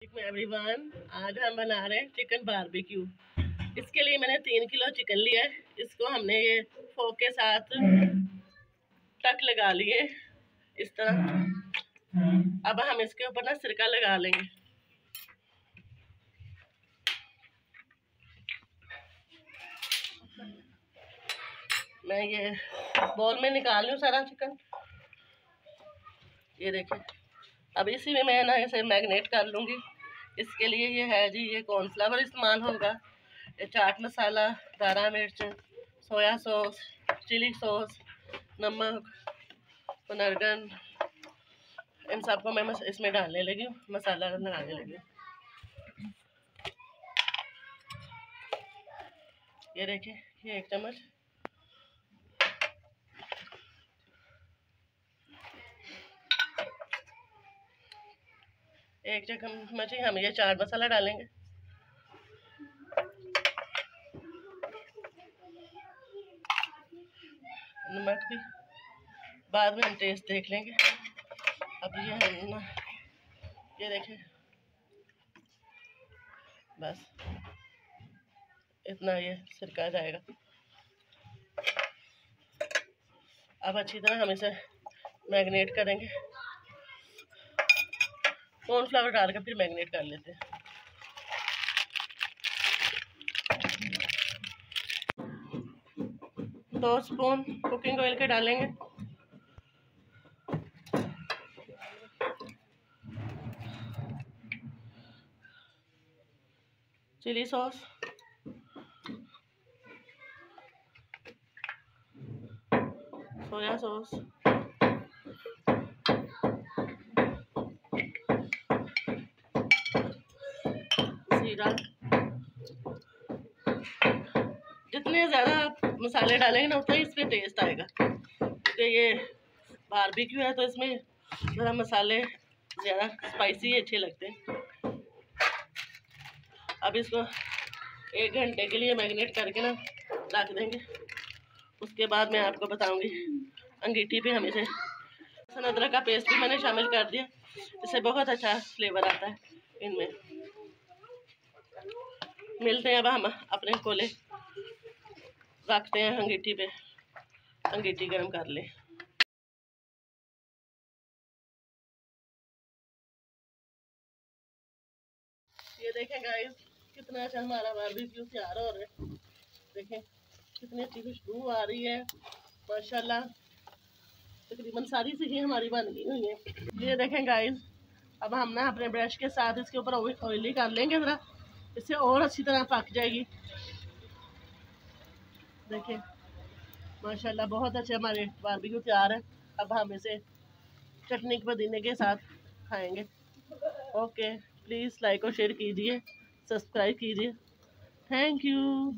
Everyone, आज हम बना रहे हैं चिकन बारबेक्यू। इसके लिए मैंने 3 किलो चिकन लिया है। इसको हमने ये फोक के साथ टक लगा लिए इस तरह। अब हम इसके ऊपर ना सिरका लगा लेंगे। मैं ये बॉल में निकाल लूँ सारा चिकन। ये देखिए, अब इसी में मैं ना इसे मैरिनेट कर लूँगी। इसके लिए ये है जी, ये कॉर्नफ्लावर इस्तेमाल होगा, ये चाट मसाला, दारा मिर्च, सोया सॉस, चिली सॉस, नमक, पुनर्गन, इन सबको मैं इसमें डालने लगी हूँ, मसाला लगाने लगी हूँ। ये देखिए, ये 1 चम्मच, एक चम्मच ही हम ये चाट मसाला डालेंगे। नमक भी बाद में हम टेस्ट देख लेंगे। अब ये हम ना, ये देखें, बस इतना ये सिरका जाएगा। अब अच्छी तरह हम इसे मैरिनेट करेंगे। कॉर्नफ्लावर डालकर फिर मैरिनेट कर लेते हैं। दो स्पून कुकिंग ऑयल के डालेंगे। चिली सॉस, सोया सॉस, जीरा। जितने ज़्यादा आप मसाले डालेंगे ना, उतना ही इसमें टेस्ट आएगा, क्योंकि ये बारबेक्यू है तो इसमें ज़रा मसाले ज़्यादा स्पाइसी अच्छे लगते हैं। अब इसको 1 घंटे के लिए मैरिनेट करके ना रख देंगे। उसके बाद मैं आपको बताऊंगी। अंगीठी पे हम इसे लहसुन अदरक का पेस्ट भी मैंने शामिल कर दिया, इससे बहुत अच्छा फ्लेवर आता है इनमें। मिलते हैं, अब हम अपने कोले रखते हैं अंगीठी पे, अंगीठी गर्म कर ले। ये देखें गाइस, कितना अच्छा हमारा बारबेक्यू तैयार हो रहा है। देखें कितनी अच्छी खुशबू आ रही है, माशाल्लाह। तकरीबन सारी चीज़ें हमारी बन गई हुई हैं। ये देखें गाइस, अब हम ना अपने ब्रश के साथ इसके ऊपर ऑयली कर लेंगे ज़रा, इससे और अच्छी तरह पक जाएगी। देखें माशाल्लाह, बहुत अच्छे हमारे बारबेक्यू तैयार है। अब हम इसे चटनी पुदीने के साथ खाएंगे। ओके, प्लीज़ लाइक और शेयर कीजिए, सब्सक्राइब कीजिए। Thank you.